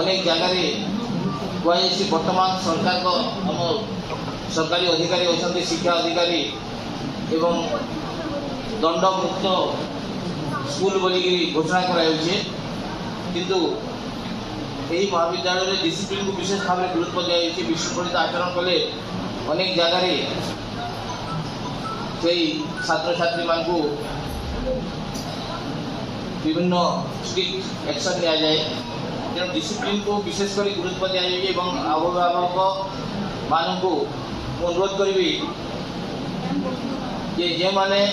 अनेक जगह कहुई बर्तमान सरकार को आम सरकारी अधिकारी अच्छा शिक्षा अधिकारी एवं दंडमुक्त स्कूल बोलिकी घोषणा कराई किंतु यही महाविद्यालय डिसिप्लिन को विशेष भाव में गुरुत्व दिखाई विशृंखलित आचरण कले अनेक जगह से छात्र छात्री मान को विभिन्न स्ट्रिक्ट एक्शन लिया जाए तेणु डिसिप्लिन को विशेषकर गुरुत्व दिखाई अभिभावक मान को अनुरोध करी जे माने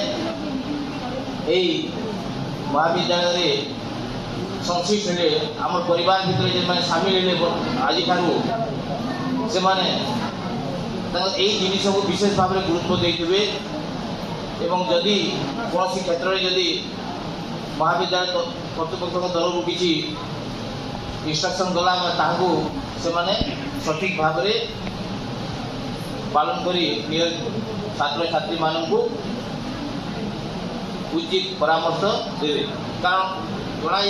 महाविद्यालय संश्लिष्ट हेले आम परिवार भितर जो सामिल हेले आज से माने जिन को विशेष भाव में गुरुत्व देते एवं जदि कौन क्षेत्र में जदि महाविद्यालय कर्तृपक्ष तरफ किसी इंस्ट्रक्शन गला से माने सठिक भाव में पालन करी छात्र छात्री मान को उचित परामर्श देवे कारण जनाई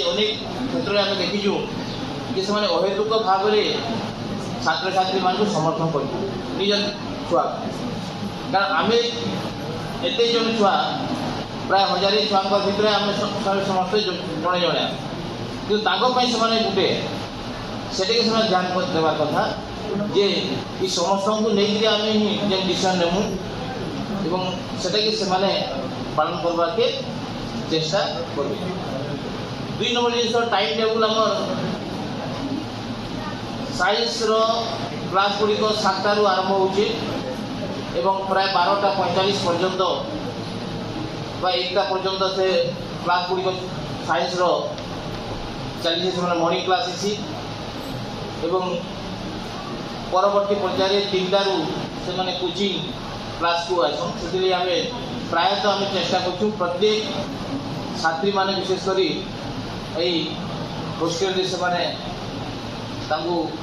अनेक क्षेत्र में आम देखीचु कि से अहेतुक भाव में छात्र छात्री मान को समर्थन कर निज छुआ कारण आम एत जन छुआ प्राय 1000 छुआ भितर आम समस्ते जड़े जड़े कि गोटे से ध्यान देवा कथा जे ये समस्त को लेकिन आम ही डिसीजन नेमु एवं से पालन करवा के चेष्टा कर 2 नंबर जिन टाइम टेबुल आम साइंस क्लास गुड़िक 7 आरंभ हो प्राय 12:45 पर्यंत 1टा पर्यंत से क्लास गुड़िक साइंस चली मॉर्निंग क्लास इसी परवर्ती पर्याय 3टारू से कोचिंग क्लास को आसन से आम प्रायतः आम चेष्टा कर प्रत्येक छात्री माने विशेषकर होस्टेल से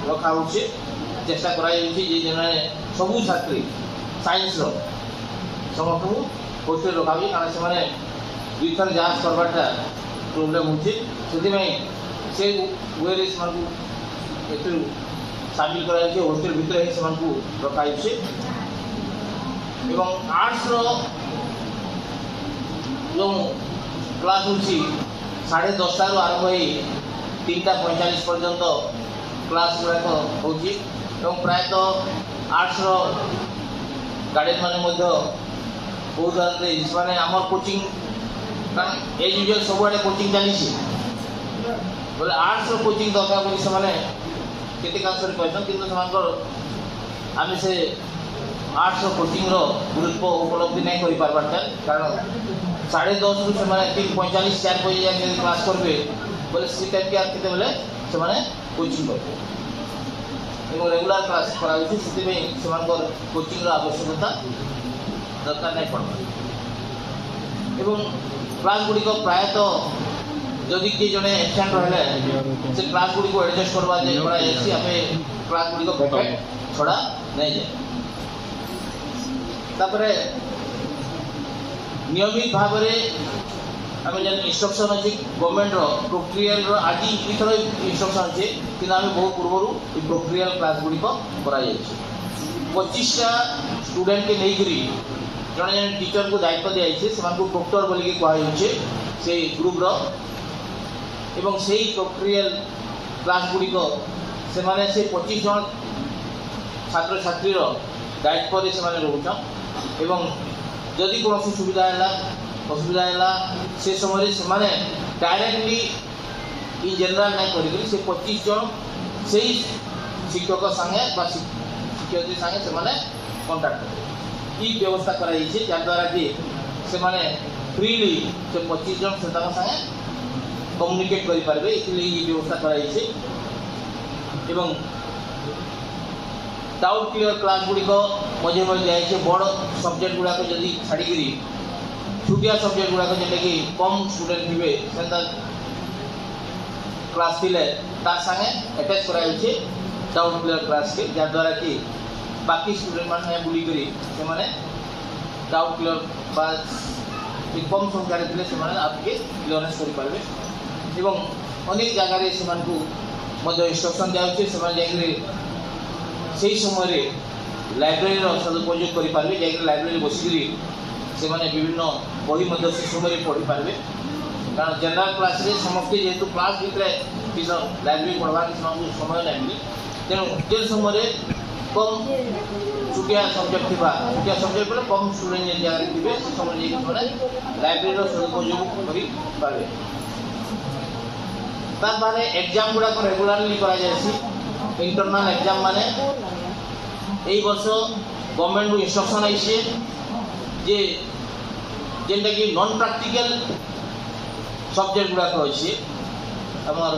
रखा चेष्टा कराई सबू छात्री साइंस समस्त को होस्टेल रखा हुई कारण से 2 थर जांच करवाटा प्रोब्लेम से वे सामिल कराई होस्टेल भितर ही से रखाई आर्ट्स जो क्लास हो 10:30 आरंभ हो 3:45 पर्यंत क्लास गुड़ाक हो प्रायतः आर्ट्स गार्डियन मैंने बहुत माने आम कोचिंग कारण एज यूजुअल सब आड़े कोचिंग चली बोले आर्ट्स कोचिंग दरकार बोली से केतेकांश कहते आम से आर्ट्स कोचिंग गुरुत्व उपलब्धि नहीं कर पार्बार कारण 10:30 रु से 3:45 4 बजे क्लास करेंगे बोले सी टाइम के आते बोले से कोचिंग करेंगे रेगुलर क्लास करा कोचिंग आवश्यकता दरकार नहीं पड़ता क्लास गुड़िक प्रायतः जदि किए जड़े एबसेंट रहे से क्लास गुड़ी को एडजस्ट करवा आम क्लास गुड़ी छड़ा नहीं जाए तापरे नियमित भाव में आम जन इंस्ट्रक्शन अच्छी गवर्नमेंट प्रोक्रियल आज इथर इंस्ट्रक्शन अच्छे कि आम बहुत पूर्व प्रोक्रियल क्लास गुड़िक कर 25टा स्टूडेंट के लेकर जड़े जन टीचर को दायित्व दिखाई से प्रोक्टर बोलिकी कहुचे से ग्रुप्र एवं से प्रोक्रियल क्लास गुड़िक से 25 जन छात्र छात्री दायित्व से रोचन जदि कौन सुविधा है असुविधा है से समय से डायरेक्टली इन जनरल नहीं कर 25 जन से शिक्षक संगे शिक्षयित्री संगे से कंटाक्ट की व्यवस्था कराई जहाँद्वारा कि से फ्रीली से 25 जन से संगे कम्युनिकेट करें ये व्यवस्था कराई डाउट क्लियर क्लास गुड़िक मझे मझे जाए बड़ सब्जेक्ट गुड़ाक जदि छाड़ी छुटिया सब्जेक्ट गुड़ाक जेटा कि कम स्टूडेंट थे से क्लास थी तार संगे अटैच कराई डाउट क्लियर क्लास के जहाँद्वारा कि बाकी स्टूडेंट मैंने बुलिक से डाउट क्लियर कम संख्यार थे आपके क्लीयरेंस करें अनेक जगार से ইনস্ट्रक्शन दिखाई से समय लाइब्रेरी सदुपयोग करेंगे जा लाइब्रेरी बसिक से विभिन्न बही से समय पढ़ी पारे कारण जनरल क्लास रे समस्ते जेहेतु क्लास भितर लाइब्रेरी पढ़वा समय लगे तेणु जे समय कम छुटिया सब्जेक्ट थी छुटिया सब्जेक्ट बोले कम स्टूडेंट जगह थे से समय लाइब्रेरी सदुपयोग करेंगे तार बारे एग्जाम गुड़ाक रेगुलारली करा जायसी इंटरनल एग्जाम माने एई वर्ष गवर्नमेंट रु इंस्ट्रक्शन आइसे जे जेंटा कि नॉन प्रैक्टिकल सब्जेक्ट गुड़ाक अच्छे आमर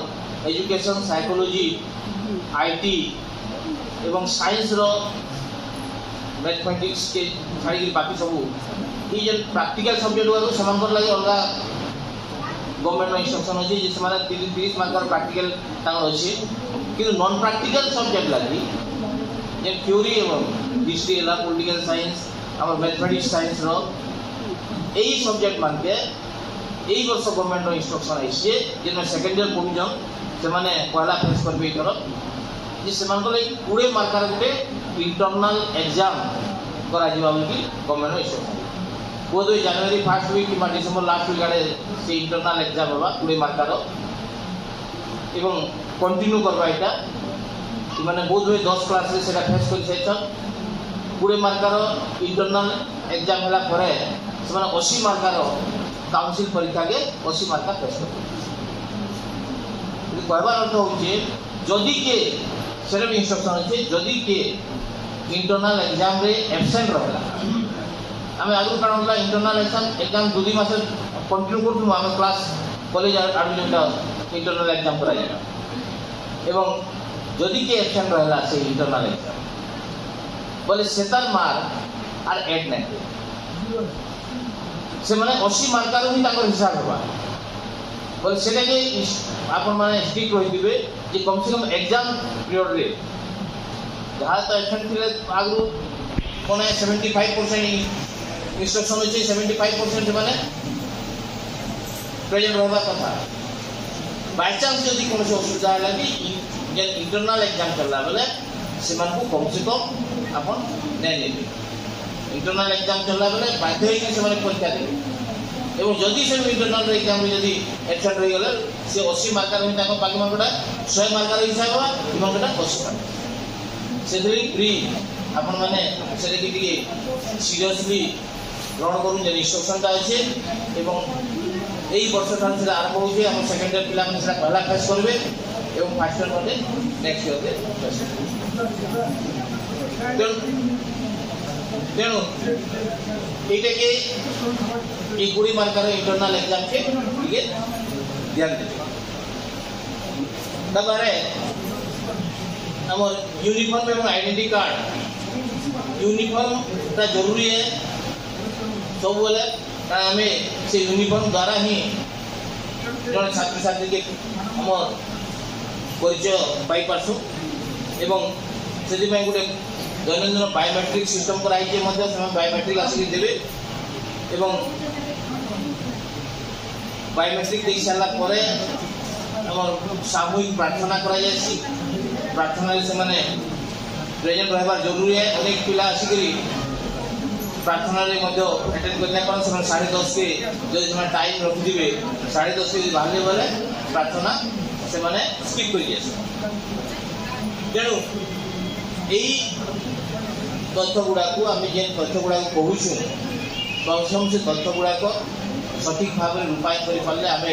एजुकेशन साइकोलॉजी आईटी एवं साइंस रो मैथमेटिक्स के छाड़ी बाकी सब ये जे प्रैक्टिकल सब्जेक्ट गुड़ाक सेमानकर लागि अलग गवर्नमेंट इंस्ट्रक्शन अच्छी जिसमें 30 मार्कर प्रैक्टिकल अच्छे कि नॉन प्रैक्टिकल सब्जेक्ट लगी जे थ्योरी एवं हिस्ट्री है पॉलिटिकल साइंस आम मैथमेटिक्स साइंस यही सब्जेक्ट मान के यही वर्ष गवर्नमेंट इंस्ट्रक्शन आइसे जिन सेकेंड ईयर पढ़ुन से पहला फेस करेंगे इथर से 20 मार्कर गोटे इंटरनल एग्जाम करा गवर्नमेंट इंस्ट्रक्शन बोध हुए जनवरी फर्स्ट वीक कि डिसेम्बर लास्ट वीक आड़े से इंटरनल एग्जाम होगा 20 मार्कर एवं कंटिन्यू करवा यहाँ मैंने बोध हुए 10 क्लास रे सेटा फेस कर 20 मार्कर इंटरनल एग्जाम होला परे से 80 मार्कर काउंसिल परीक्षा के 80 मार्कर फेस कर कहबार अर्थ होचे जदि के सेटा इंस्ट्रक्शन अच्छे जदि के इंटरनल एग्जाम रे एब्सेंट रहला आम आगु कारण होगा इंटरनल एग्जाम 2 मास कंटिन्यू करूँ आम क्लास कॉलेज आड़ इंटरनल एग्जाम करा एवं जदि के एब्सेंट रहा से इंटरनल एग्जाम बोले सेतार मार्क आर एड नहीं से माने 80 मार्कर ही हिसाब होगा बोले से आप स्ट्रिक्ट रही जे कम से कम एग्जाम पीरियड रे जहाँ तो एब्सेंट थे आगु मैंने 75% इंस्ट्रक्शन अच्छे 75% माने प्रेजेंट रहा कथा बाय चांस जदि कौन असुविधा है भी इंटरनल एग्जाम चलला बेले से कम से कम आप नहीं इंटरनल एग्जाम चलला बेले बाध्य से परीक्षा देवे एवं जदि से इंटरनल एग्जाम जदि एब्सेंट रही गले से 80 मार्कर ही बाकी मार्कटा 100 मार्कर हिसाब होगा कि मार्कटा 80 मार्कर से फ्री आपण मैंने सीरियसली ग्रहण करूँ जे इंस्ट्रक्शनटा अच्छे यही वर्ष ठार से आरंभ हो सेकेंड ईयर पिला पहला फेस करेंगे और फास्ट ईयर मध्य नेक्स्ट ईयर फेस तेणु ये 20 मार्कर इंटरनल एग्जाम के ध्यान देते आम यूनिफॉर्म एवं आइडेंटिटी कार्ड यूनिफॉर्म जरूरी है सब बोले आम से यूनिफॉर्म द्वारा ही जन छात्र छात्री के आम परिचय पाई पार्सु एवं से गोटे दैनंदिन बायोमेट्रिक सिस्टम कराई बायोमेट्रिक आसिक देवे एवं बायोमेट्रिक दे सारा पर सामूहिक प्रार्थना करा प्रार्थना से प्रेजेंट रहा जरूरी है अनेक पिला आसिक प्रार्थना अटेंड करने 10:30 के जो टाइम रखिथे 10:30 के बाहर बोले प्रार्थना से स्किप कर तेणु यही तथ्य गुड़ाक आम जे तथ्य गुड़ाक कहूँ कम से तथ्य गुड़ाक सठिक भाव में रूपायन कर पारे आम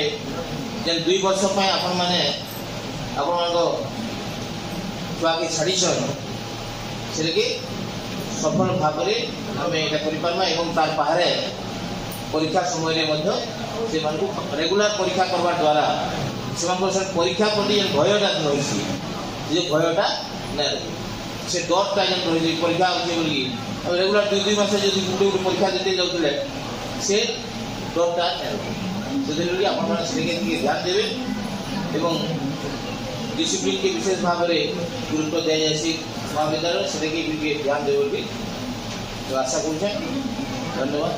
जे 2 वर्ष आपण मैंने छुआ के छाड़ी से सफल भाव में आम यहाँ कर तार बाहर परीक्षा समय से रेगुलर परीक्षा करवा द्वारा से परीक्षा प्रति भयटा रही भयटा नहीं से डरटा रही परीक्षा अच्छे बोली रेगुलर 2 मास जो गोटे गोटे परीक्षा देते जाते से डरटा से आप ध्यान देवे एवं डिसिप्लिन के विशेष भाव में गुरुत्व दी जाए महाविद्यालय से ध्यान देवे तो आशा करुचे धन्यवाद।